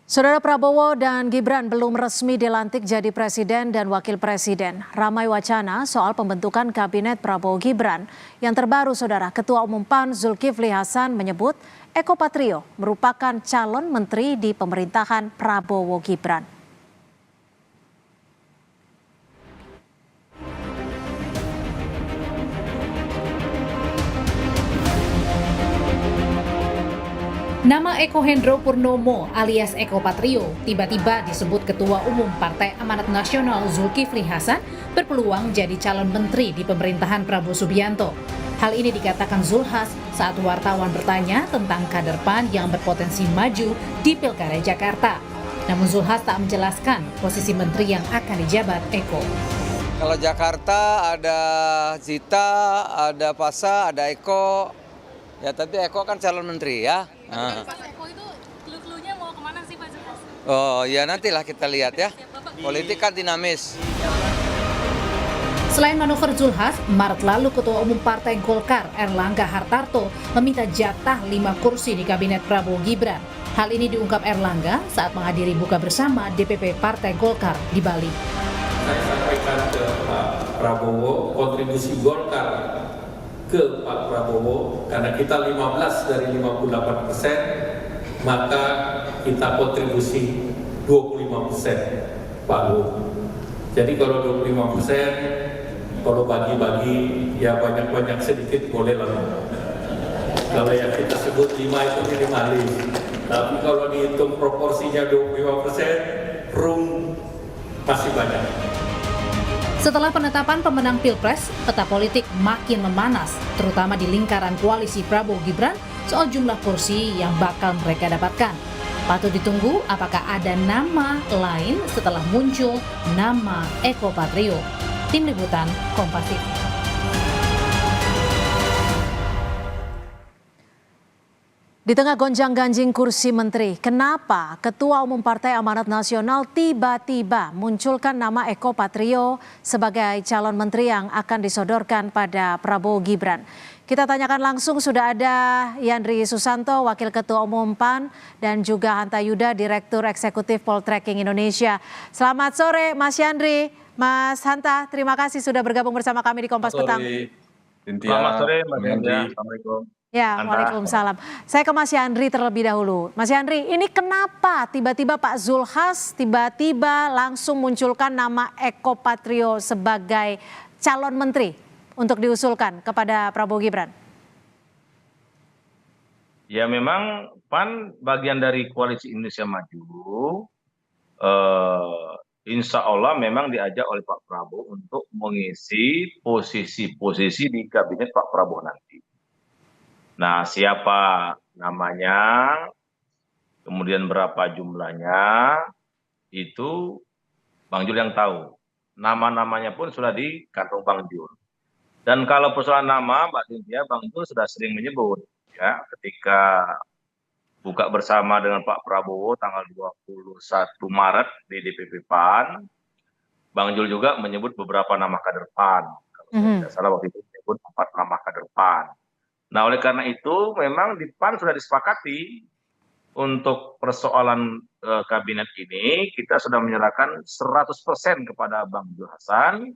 Saudara Prabowo dan Gibran belum resmi dilantik jadi presiden dan wakil presiden. Ramai wacana soal pembentukan kabinet Prabowo Gibran. Yang terbaru, Saudara, Ketua Umum PAN Zulkifli Hasan menyebut Eko Patrio merupakan calon menteri di pemerintahan Prabowo Gibran. Nama Eko Hendro Purnomo alias Eko Patrio tiba-tiba disebut Ketua Umum Partai Amanat Nasional Zulkifli Hasan berpeluang jadi calon menteri di pemerintahan Prabowo Subianto. Hal ini dikatakan Zulhas saat wartawan bertanya tentang kader PAN yang berpotensi maju di Pilkada Jakarta. Namun Zulhas tak menjelaskan posisi menteri yang akan dijabat Eko. Kalau Jakarta ada Zita, ada Pasa, ada Eko. Ya tapi Eko kan calon menteri ya. Pas Eko itu clue-cluenya mau kemana sih Pak Zulhas? Oh ya nantilah kita lihat ya. Politik kan dinamis. Selain manuver Zulhas, Maret lalu Ketua Umum Partai Golkar Erlangga Hartarto meminta jatah 5 kursi di Kabinet Prabowo Gibran. Hal ini diungkap Erlangga saat menghadiri buka bersama DPP Partai Golkar di Bali. Saya sampaikan ke Pak Prabowo kontribusi Golkar ke Pak Prabowo, karena kita 15 dari 58%, maka kita kontribusi 25%, Pak Bu. Jadi kalau 25%, kalau bagi-bagi ya banyak-banyak sedikit boleh lah. Kalau yang kita sebut 5 itu minimalis, tapi kalau dihitung proporsinya 25%, room masih banyak. Setelah penetapan pemenang Pilpres, peta politik makin memanas, terutama di lingkaran koalisi Prabowo Gibran soal jumlah kursi yang bakal mereka dapatkan. Patut ditunggu apakah ada nama lain setelah muncul nama Eko Patrio. Tim Liputan Kompas TV. Di tengah gonjang-ganjing kursi menteri, kenapa Ketua Umum Partai Amanat Nasional tiba-tiba munculkan nama Eko Patrio sebagai calon menteri yang akan disodorkan pada Prabowo Gibran? Kita tanyakan langsung, sudah ada Yandri Susanto, Wakil Ketua Umum PAN, dan juga Hanta Yuda, Direktur Eksekutif Poltreking Indonesia. Selamat sore Mas Yandri, Mas Hanta, terima kasih sudah bergabung bersama kami di Kompas Petang. Selamat sore Mbak Yandri. Assalamualaikum. Ya, waalaikumsalam. Saya ke Mas Yandri terlebih dahulu. Mas Yandri, ini kenapa tiba-tiba Pak Zulhas tiba-tiba langsung munculkan nama Eko Patrio sebagai calon menteri untuk diusulkan kepada Prabowo Gibran? Ya memang PAN bagian dari Koalisi Indonesia Maju. Insya Allah memang diajak oleh Pak Prabowo untuk mengisi posisi-posisi di kabinet Pak Prabowo nanti. Nah, siapa namanya, kemudian berapa jumlahnya, itu Bang Jul yang tahu. Nama-namanya pun sudah di kantong Bang Jul. Dan kalau persoalan nama, Mbak Cynthia, Bang Jul sudah sering menyebut, ya, ketika buka bersama dengan Pak Prabowo tanggal 21 Maret di DPP PAN, Bang Jul juga menyebut beberapa nama kader PAN. Kalau saya tidak salah waktu itu menyebut 4 nama kader PAN. Nah, oleh karena itu memang di PAN sudah disepakati untuk persoalan kabinet ini kita sudah menyerahkan 100% kepada Bang Zul Hasan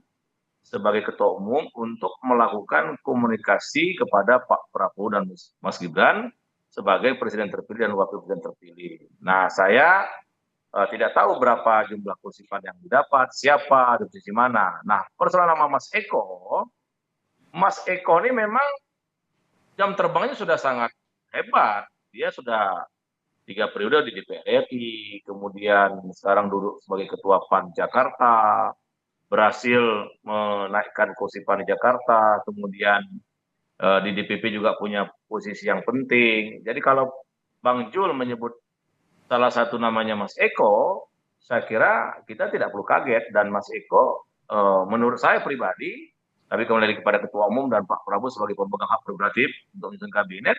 sebagai Ketua Umum untuk melakukan komunikasi kepada Pak Prabowo dan Mas Gibran sebagai Presiden terpilih dan Wakil Presiden terpilih. Nah, saya tidak tahu berapa jumlah kursi PAN yang didapat, siapa, di posisi mana. Nah, persoalan nama Mas Eko ini memang jam terbangnya sudah sangat hebat. Dia sudah 3 periode di DPR RI, kemudian sekarang duduk sebagai Ketua PAN Jakarta, berhasil menaikkan kursi PAN di Jakarta, kemudian di DPP juga punya posisi yang penting. Jadi kalau Bang Jul menyebut salah satu namanya Mas Eko, saya kira kita tidak perlu kaget. Dan Mas Eko menurut saya pribadi, tapi kembali kepada Ketua Umum dan Pak Prabowo sebagai pemegang hak prerogatif untuk menyusun kabinet,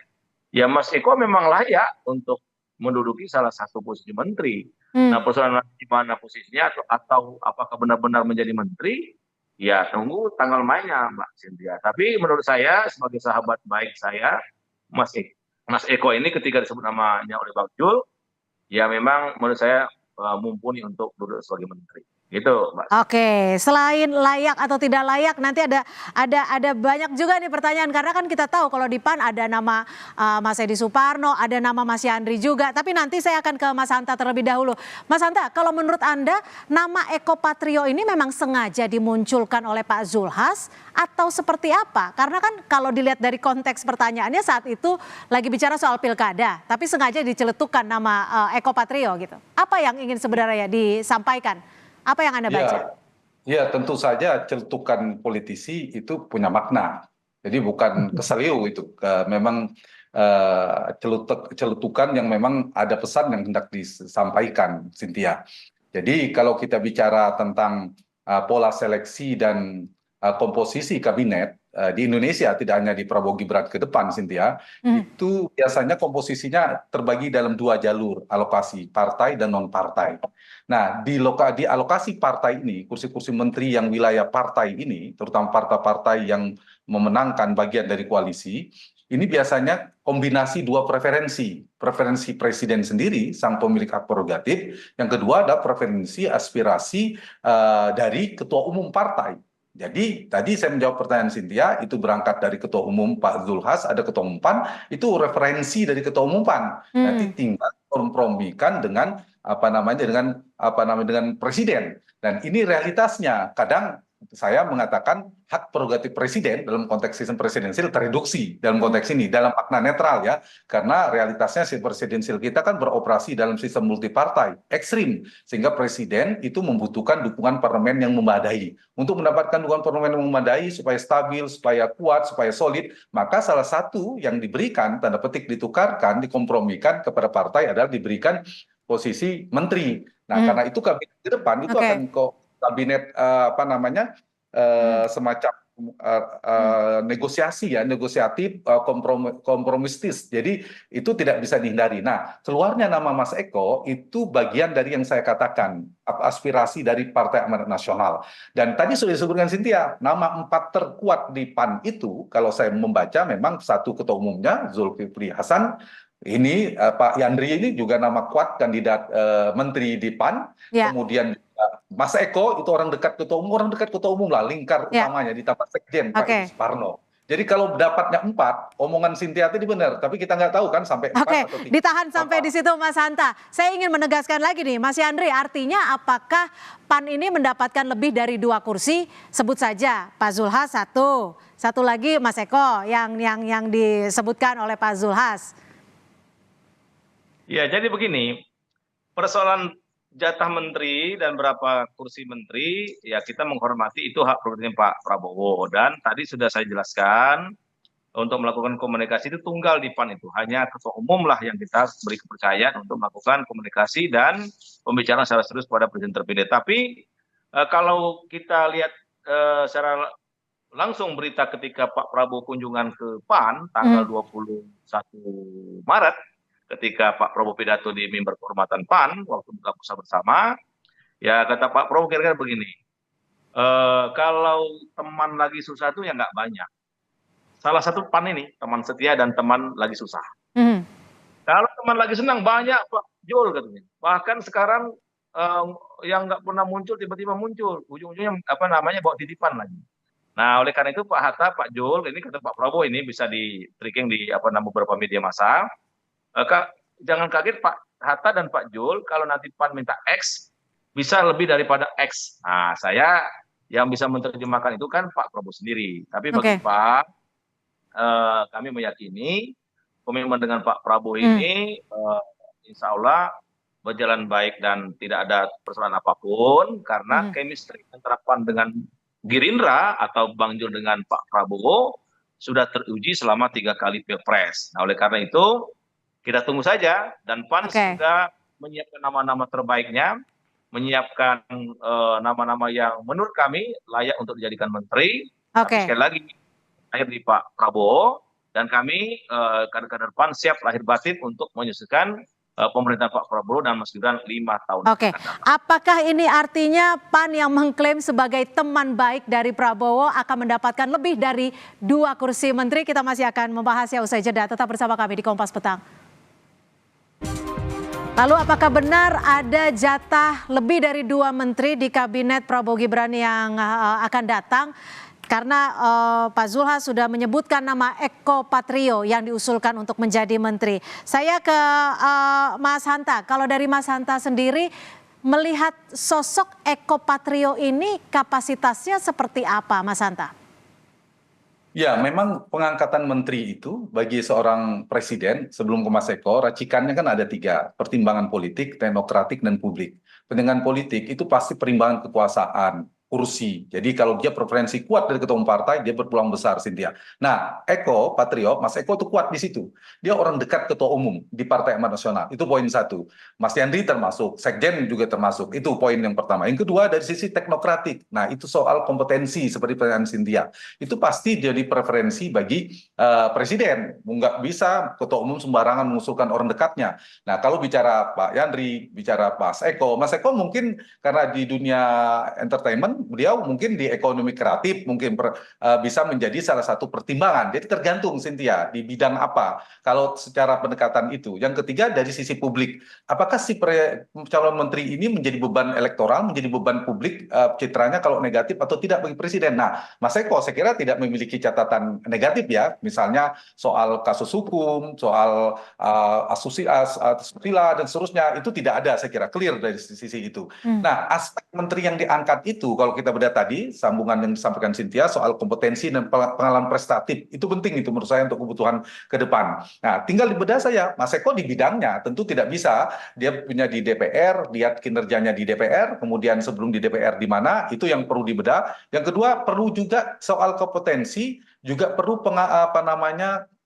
ya Mas Eko memang layak untuk menduduki salah satu posisi menteri. Nah, persoalan di mana posisinya atau apakah benar-benar menjadi menteri, ya tunggu tanggal mainnya Mbak Cynthia. Tapi menurut saya sebagai sahabat baik saya, Mas Eko ini ketika disebut namanya oleh Bang Jul, ya memang menurut saya mumpuni untuk duduk sebagai menteri. Gitu, Mbak. Oke, selain layak atau tidak layak, nanti ada banyak juga nih pertanyaan karena kan kita tahu kalau di PAN ada nama Mas Edi Suparno, ada nama Mas Yandri juga. Tapi nanti saya akan ke Mas Hanta terlebih dahulu. Mas Hanta, kalau menurut Anda nama Eko Patrio ini memang sengaja dimunculkan oleh Pak Zulhas atau seperti apa? Karena kan kalau dilihat dari konteks pertanyaannya saat itu lagi bicara soal pilkada, tapi sengaja diceletukkan nama Eko Patrio gitu. Apa yang ingin sebenarnya disampaikan? Apa yang Anda baca? Ya, tentu saja celetukan politisi itu punya makna. Jadi bukan keseliu itu, memang celetukan yang memang ada pesan yang hendak disampaikan, Cynthia. Jadi kalau kita bicara tentang pola seleksi dan komposisi kabinet di Indonesia, tidak hanya di Prabowo Gibran ke depan, Cynthia, itu biasanya komposisinya terbagi dalam 2 jalur, alokasi partai dan non-partai. Nah, di alokasi partai ini, kursi-kursi menteri yang wilayah partai ini, terutama partai-partai yang memenangkan bagian dari koalisi, ini biasanya kombinasi 2 preferensi. Preferensi presiden sendiri, sang pemilik hak prerogatif. Yang kedua ada preferensi aspirasi dari ketua umum partai. Jadi tadi saya menjawab pertanyaan Cynthia, itu berangkat dari ketua umum Pak Zulhas, ada ketua umum PAN, itu referensi dari ketua umum PAN. Nanti tinggal kompromikan dengan dengan presiden. Dan ini realitasnya. Kadang saya mengatakan hak prerogatif presiden dalam konteks sistem presidensil tereduksi dalam konteks ini, dalam makna netral ya. Karena realitasnya sistem presidensil kita kan beroperasi dalam sistem multipartai, ekstrim. Sehingga presiden itu membutuhkan dukungan parlemen yang memadai. Untuk mendapatkan dukungan parlemen yang memadai supaya stabil, supaya kuat, supaya solid, maka salah satu yang diberikan, tanda petik ditukarkan, dikompromikan kepada partai adalah diberikan posisi menteri. Nah, karena itu kabinet ke depan itu akan kabinet semacam negosiatif, kompromistis. Jadi itu tidak bisa dihindari. Nah, keluarnya nama Mas Eko itu bagian dari yang saya katakan aspirasi dari Partai Amanat Nasional. Dan tadi sudah disebutkan Cynthia, nama 4 terkuat di PAN itu, kalau saya membaca memang satu ketua umumnya Zulkifli Hasan. Ini Pak Yandri ini juga nama kuat kandidat menteri di PAN. Kemudian Mas Eko itu orang dekat ketua umum lah, lingkar utamanya ditambah sekjen Pak Edi Suparno. Jadi kalau dapatnya 4, omongan Cynthia tadi benar, tapi kita nggak tahu kan sampai 4 atau 3. Ditahan sampai di situ Mas Hanta. Saya ingin menegaskan lagi nih, Mas Yandri, artinya apakah PAN ini mendapatkan lebih dari 2 kursi? Sebut saja Pak Zulhas satu lagi Mas Eko yang disebutkan oleh Pak Zulhas. Ya, jadi begini, persoalan jatah menteri dan berapa kursi menteri, ya kita menghormati itu hak prerogatif Pak Prabowo. Dan tadi sudah saya jelaskan, untuk melakukan komunikasi itu tunggal di PAN itu. Hanya ketua umum lah yang kita beri kepercayaan untuk melakukan komunikasi dan pembicaraan secara serius pada presiden terpilih. Tapi kalau kita lihat secara langsung berita ketika Pak Prabowo kunjungan ke PAN tanggal 21 Maret, ketika Pak Prabowo pidato di mimbar kehormatan PAN waktu buka puasa bersama, ya kata Pak Prabowo kira-kira begini, kalau teman lagi susah itu ya nggak banyak. Salah satu PAN ini teman setia dan teman lagi susah. Kalau teman lagi senang banyak Pak Jul katanya. Bahkan sekarang yang nggak pernah muncul tiba-tiba muncul, ujung-ujungnya bawa titipan lagi. Nah, oleh karena itu Pak Hatta, Pak Jul, ini kata Pak Prabowo ini bisa di tracking di beberapa media massa. Jangan kaget Pak Hatta dan Pak Jul kalau nanti PAN minta X bisa lebih daripada X. Nah, saya yang bisa menerjemahkan itu kan Pak Prabowo sendiri. Tapi bagi Pak, kami meyakini komitmen dengan Pak Prabowo ini insya Allah berjalan baik dan tidak ada persoalan apapun karena chemistry antara PAN dengan Gerindra atau Bang Jul dengan Pak Prabowo sudah teruji selama 3 kali Pilpres. Nah, oleh karena itu kita tunggu saja dan PAN sudah menyiapkan nama-nama terbaiknya, menyiapkan nama-nama yang menurut kami layak untuk dijadikan menteri. Tapi sekali lagi lahir di Pak Prabowo dan kami kader-kader PAN siap lahir batin untuk menyusulkan pemerintahan Pak Prabowo dan Mas Gibran 5 tahun. Apakah ini artinya PAN yang mengklaim sebagai teman baik dari Prabowo akan mendapatkan lebih dari 2 kursi menteri? Kita masih akan membahasnya usai jeda. Tetap bersama kami di Kompas Petang. Lalu apakah benar ada jatah lebih dari 2 menteri di kabinet Prabowo Gibran yang akan datang? Karena Pak Zulhas sudah menyebutkan nama Eko Patrio yang diusulkan untuk menjadi menteri. Saya ke Mas Hanta, kalau dari Mas Hanta sendiri melihat sosok Eko Patrio ini kapasitasnya seperti apa, Mas Hanta? Ya, memang pengangkatan menteri itu bagi seorang presiden sebelum ke Mas Eko, racikannya kan ada 3, pertimbangan politik, teknokratik, dan publik. Pertimbangan politik itu pasti perimbangan kekuasaan, kursi. Jadi kalau dia preferensi kuat dari ketua umum partai, dia berpeluang besar, Cynthia. Nah, Eko Patrio, Mas Eko itu kuat di situ. Dia orang dekat ketua umum di Partai Amanat Nasional. Itu poin 1. Mas Yandri termasuk, Sekjen juga termasuk. Itu poin yang pertama. Yang kedua dari sisi teknokratik. Nah, itu soal kompetensi seperti pertanyaan Cynthia. Itu pasti jadi preferensi bagi presiden. Nggak bisa ketua umum sembarangan mengusulkan orang dekatnya. Nah, kalau bicara Pak Yandri, bicara Mas Eko mungkin karena di dunia entertainment, beliau mungkin di ekonomi kreatif mungkin bisa menjadi salah satu pertimbangan. Jadi tergantung, Cynthia, di bidang apa. Kalau secara pendekatan itu. Yang ketiga dari sisi publik. Apakah si calon menteri ini menjadi beban elektoral, menjadi beban publik citranya kalau negatif atau tidak bagi presiden? Nah, Mas Eko saya kira tidak memiliki catatan negatif ya. Misalnya soal kasus hukum, soal asusila dan seterusnya, itu tidak ada, saya kira clear dari sisi itu. Nah, aspek menteri yang diangkat itu kalau kita bedah tadi, sambungan yang disampaikan Cynthia soal kompetensi dan pengalaman prestatif, itu penting itu menurut saya untuk kebutuhan ke depan. Nah, tinggal di bedah saya, Mas Eko di bidangnya tentu tidak bisa, dia punya di DPR, lihat kinerjanya di DPR, kemudian sebelum di DPR di mana, itu yang perlu dibedah. Yang kedua, perlu juga soal kompetensi, juga perlu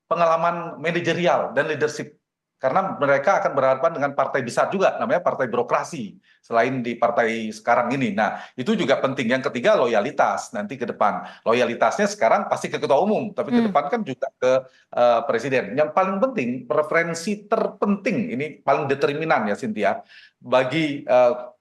pengalaman manajerial dan leadership. Karena mereka akan berhadapan dengan partai besar juga, namanya partai birokrasi, selain di partai sekarang ini. Nah, itu juga penting. Yang ketiga, loyalitas nanti ke depan. Loyalitasnya sekarang pasti ke ketua umum, tapi ke depan kan juga ke presiden. Yang paling penting, preferensi terpenting, ini paling determinan ya, Cynthia, bagi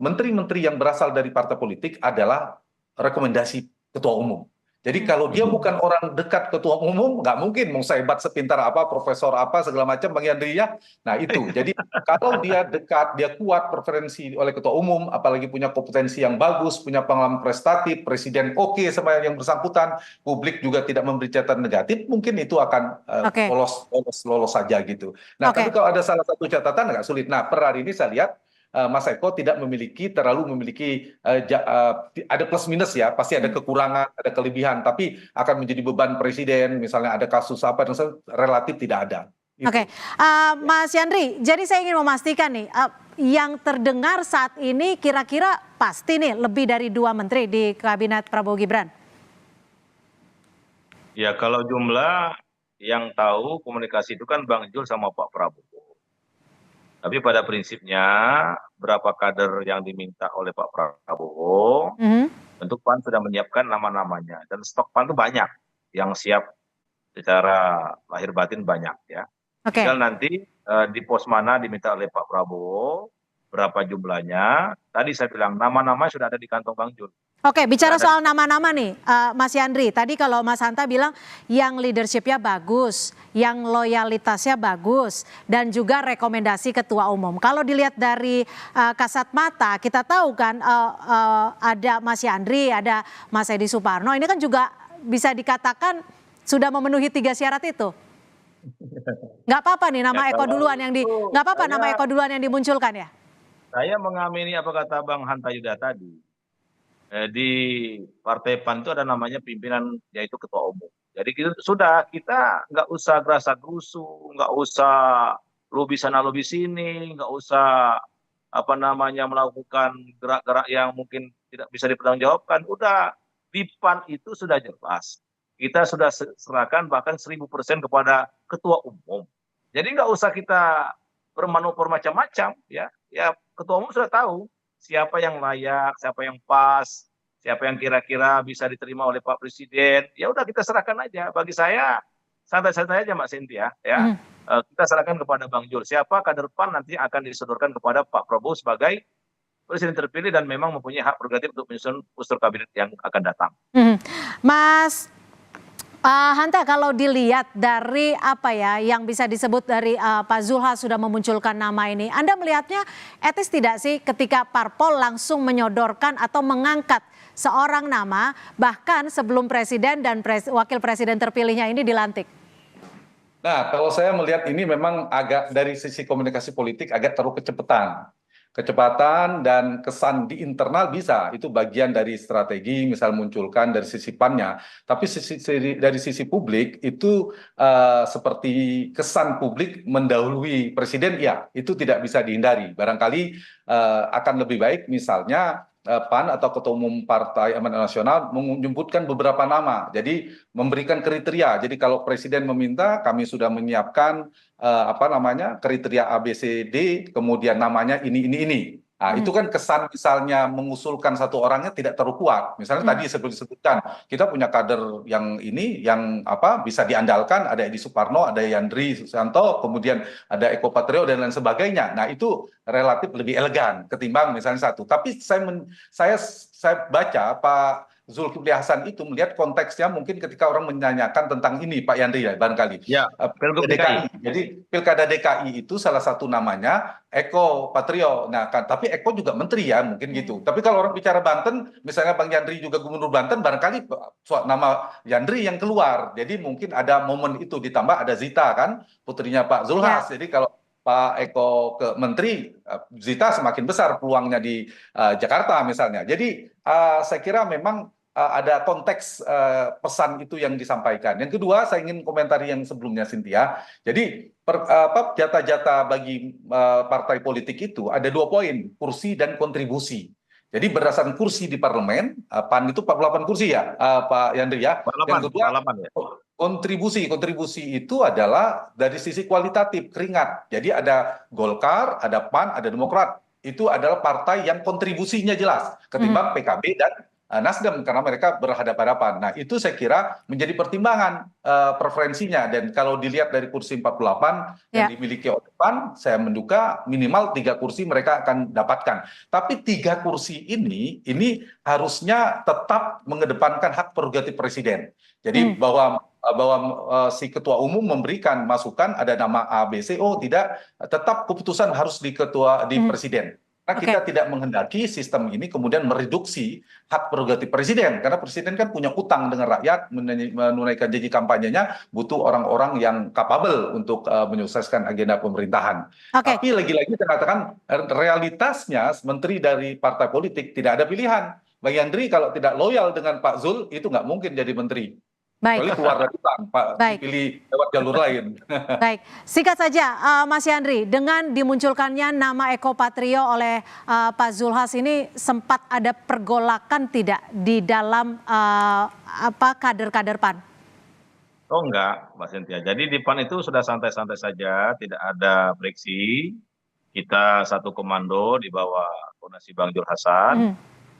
menteri-menteri yang berasal dari partai politik adalah rekomendasi ketua umum. Jadi kalau dia bukan orang dekat ketua umum, nggak mungkin mau sehebat sepintar apa, profesor apa, segala macam, Bang Yandri ya. Nah itu, jadi kalau dia dekat, dia kuat preferensi oleh ketua umum, apalagi punya kompetensi yang bagus, punya pengalaman prestatif, presiden oke sama yang bersangkutan, publik juga tidak memberi catatan negatif, mungkin itu akan lolos saja gitu. Nah tapi kalau ada salah satu catatan agak sulit. Nah per hari ini saya lihat Mas Eko tidak terlalu memiliki ada plus minus ya, pasti ada kekurangan, ada kelebihan, tapi akan menjadi beban presiden, misalnya ada kasus apa, dan relatif tidak ada. Oke, Mas Yandri, jadi saya ingin memastikan nih, yang terdengar saat ini kira-kira pasti nih lebih dari 2 menteri di kabinet Prabowo Gibran? Ya kalau jumlah yang tahu komunikasi itu kan Bang Jul sama Pak Prabowo. Tapi pada prinsipnya berapa kader yang diminta oleh Pak Prabowo, tentu PAN sudah menyiapkan nama-namanya. Dan stok PAN itu banyak, yang siap secara lahir batin banyak ya. Tinggal nanti di pos mana diminta oleh Pak Prabowo, berapa jumlahnya. Tadi saya bilang nama-nama sudah ada di kantong Bang Jul. Oke, bicara soal nama-nama nih, Mas Yandri. Tadi kalau Mas Hanta bilang yang leadershipnya bagus, yang loyalitasnya bagus, dan juga rekomendasi ketua umum. Kalau dilihat dari kasat mata, kita tahu kan ada Mas Yandri, ada Mas Edi Suparno. Ini kan juga bisa dikatakan sudah memenuhi 3 syarat itu. Nggak apa-apa nih nama Eko duluan nggak apa-apa nama Eko duluan yang dimunculkan ya. Saya mengamini apa kata Bang Hanta Yuda tadi. Di Partai PAN itu ada namanya pimpinan, yaitu ketua umum. Jadi kita nggak usah gerasa gerusu, nggak usah lobi sana lobi sini, nggak usah melakukan gerak-gerak yang mungkin tidak bisa dipertanggungjawabkan. Udah di PAN itu sudah jelas. Kita sudah serahkan bahkan 1000% kepada ketua umum. Jadi nggak usah kita bermanuver macam-macam ya. Ya ketua umum sudah tahu siapa yang layak, siapa yang pas, siapa yang kira-kira bisa diterima oleh Pak Presiden. Ya udah kita serahkan aja. Bagi saya santai-santai aja Mbak Cynthia ya. Kita serahkan kepada Bang Jul. Siapa kader PAN nanti akan disodorkan kepada Pak Prabowo sebagai presiden terpilih dan memang mempunyai hak prerogatif untuk menyusun usul kabinet yang akan datang. Mas Hanta, kalau dilihat dari apa ya yang bisa disebut dari Pak Zulhas sudah memunculkan nama ini, Anda melihatnya etis tidak sih ketika parpol langsung menyodorkan atau mengangkat seorang nama bahkan sebelum presiden dan wakil presiden terpilihnya ini dilantik? Nah, kalau saya melihat ini memang agak dari sisi komunikasi politik agak terlalu kecepatan. Kecepatan dan kesan di internal bisa, itu bagian dari strategi, misal munculkan dari sisi PAN-nya. Tapi dari sisi publik itu seperti kesan publik mendahului presiden, ya itu tidak bisa dihindari. Barangkali akan lebih baik misalnya PAN atau Ketua Umum Partai Amanat Nasional menyebutkan beberapa nama, jadi memberikan kriteria. Jadi kalau presiden meminta, kami sudah menyiapkan kriteria ABCD, kemudian namanya ini. Nah, itu kan kesan misalnya mengusulkan satu orangnya tidak terlalu kuat. Misalnya tadi seperti disebutkan, kita punya kader yang ini yang bisa diandalkan, ada Edi Suparno, ada Yandri Susanto, kemudian ada Eko Patrio dan lain sebagainya. Nah, itu relatif lebih elegan ketimbang misalnya satu. Tapi saya baca Pak Zulkifli Hasan itu melihat konteksnya mungkin ketika orang menanyakan tentang ini Pak Yandri ya barangkali. Ya, Pilgub DKI. Jadi Pilkada DKI itu salah satu namanya Eko Patrio. Nah, tapi Eko juga menteri ya mungkin gitu. Tapi kalau orang bicara Banten, misalnya Bang Yandri juga Gubernur Banten, barangkali nama Yandri yang keluar. Jadi mungkin ada momen itu, ditambah ada Zita kan, putrinya Pak Zulhas. Jadi kalau Pak Eko ke menteri, Zita semakin besar peluangnya di Jakarta misalnya. Jadi saya kira memang ada konteks pesan itu yang disampaikan. Yang kedua, saya ingin komentari yang sebelumnya Cynthia. Jadi jatah-jatah bagi partai politik itu ada 2 poin, kursi dan kontribusi. Jadi berdasarkan kursi di parlemen, PAN itu 48 kursi ya, Pak Yandri ya. 48, Yang kedua, 48 ya. kontribusi itu adalah dari sisi kualitatif, keringat. Jadi ada Golkar, ada PAN, ada Demokrat. Itu adalah partai yang kontribusinya jelas ketimbang PKB dan Nasdem karena mereka berhadapan-hadapan. Nah, itu saya kira menjadi pertimbangan preferensinya, dan kalau dilihat dari kursi 48 yang dimiliki oleh PAN, saya menduga minimal 3 kursi mereka akan dapatkan. Tapi 3 kursi ini harusnya tetap mengedepankan hak prerogatif presiden. Jadi bahwa si ketua umum memberikan masukan ada nama A, B, C, tidak, tetap keputusan harus di presiden. Karena kita tidak menghendaki sistem ini kemudian mereduksi hak prerogatif presiden. Karena presiden kan punya utang dengan rakyat, menunaikan janji kampanyenya, butuh orang-orang yang kapabel untuk menyukseskan agenda pemerintahan. Tapi lagi-lagi saya katakan realitasnya menteri dari partai politik tidak ada pilihan. Bang Yandri kalau tidak loyal dengan Pak Zul, itu nggak mungkin jadi menteri. Kecuali keluar dari utang, Pak, dipilih lewat jalur lain. Baik, singkat saja Mas Yandri, dengan dimunculkannya nama Eko Patrio oleh Pak Zulhas ini sempat ada pergolakan tidak di dalam kader-kader PAN? Oh enggak, Mbak Cynthia. Jadi di PAN itu sudah santai-santai saja, tidak ada friksi. Kita satu komando di bawah koordinasi Bang Jul Hasan.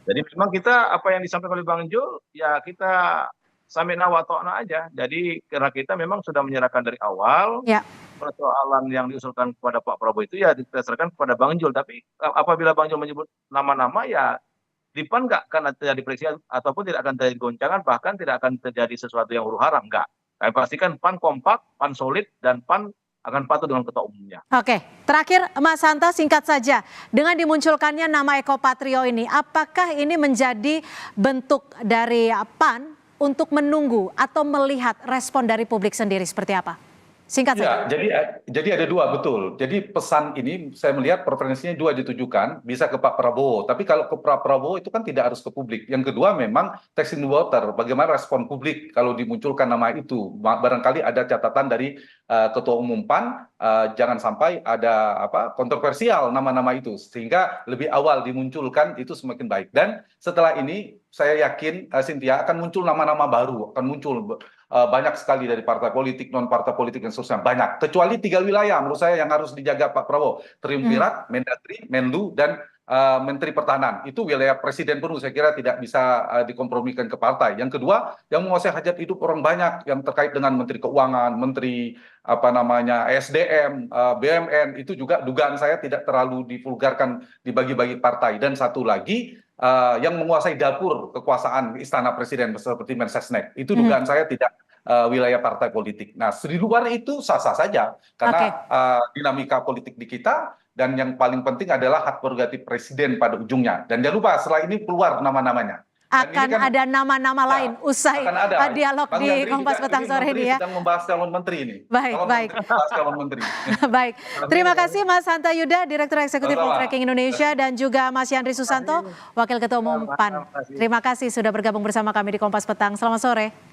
Jadi memang kita apa yang disampaikan oleh Bang Jul, ya kita samina wa ta'na aja. Jadi karena kita memang sudah menyerahkan dari awal, persoalan yang diusulkan kepada Pak Prabowo itu ya diserahkan kepada Bang Jul. Tapi apabila Bang Jul menyebut nama-nama, ya di PAN nggak akan terjadi friksi ataupun tidak akan terjadi goncangan, bahkan tidak akan terjadi sesuatu yang huru hara, enggak. Kami pastikan PAN kompak, PAN solid, dan PAN akan patuh dengan ketua umumnya. Oke, terakhir Mas Hanta, singkat saja. Dengan dimunculkannya nama Eko Patrio ini, apakah ini menjadi bentuk dari PAN untuk menunggu atau melihat respon dari publik sendiri seperti apa? Singkat saja. Jadi ada 2, betul. Jadi pesan ini saya melihat preferensinya 2 ditujukan, bisa ke Pak Prabowo. Tapi kalau ke Pak Prabowo itu kan tidak harus ke publik. Yang kedua memang testing the water, bagaimana respon publik kalau dimunculkan nama itu. Barangkali ada catatan dari Ketua Umum PAN, jangan sampai ada kontroversial nama-nama itu, sehingga lebih awal dimunculkan itu semakin baik. Dan setelah ini saya yakin Cynthia akan muncul nama-nama baru, akan muncul banyak sekali dari partai politik, non partai politik dan seterusnya, banyak. Kecuali 3 wilayah menurut saya yang harus dijaga Pak Prabowo, Triumvirat, Mendagri, Menlu, dan Menteri Pertahanan. Itu wilayah presiden penuh, saya kira tidak bisa dikompromikan ke partai. Yang kedua, yang menguasai hajat hidup orang banyak yang terkait dengan Menteri Keuangan, Menteri SDM, BUMN, itu juga dugaan saya tidak terlalu divulgarkan dibagi-bagi partai. Dan satu lagi, yang menguasai dapur kekuasaan istana presiden seperti Mensesnek, itu dugaan saya tidak wilayah partai politik. Nah, di luar itu sah-sah saja karena dinamika politik di kita, dan yang paling penting adalah hak prerogatif presiden pada ujungnya. Dan jangan lupa setelah ini keluar nama-namanya. Akan ada nama-nama lain usai dialog Bang di Yandri Kompas Petang sore ini ya. Sedang membahas calon menteri ini. Baik. Calon menteri. Baik, terima kasih Mas Hanta Yuda, Direktur Eksekutif Poltreking Indonesia, dan juga Mas Yandri Susanto, Wakil Ketua Umum PAN. Terima kasih sudah bergabung bersama kami di Kompas Petang. Selamat sore.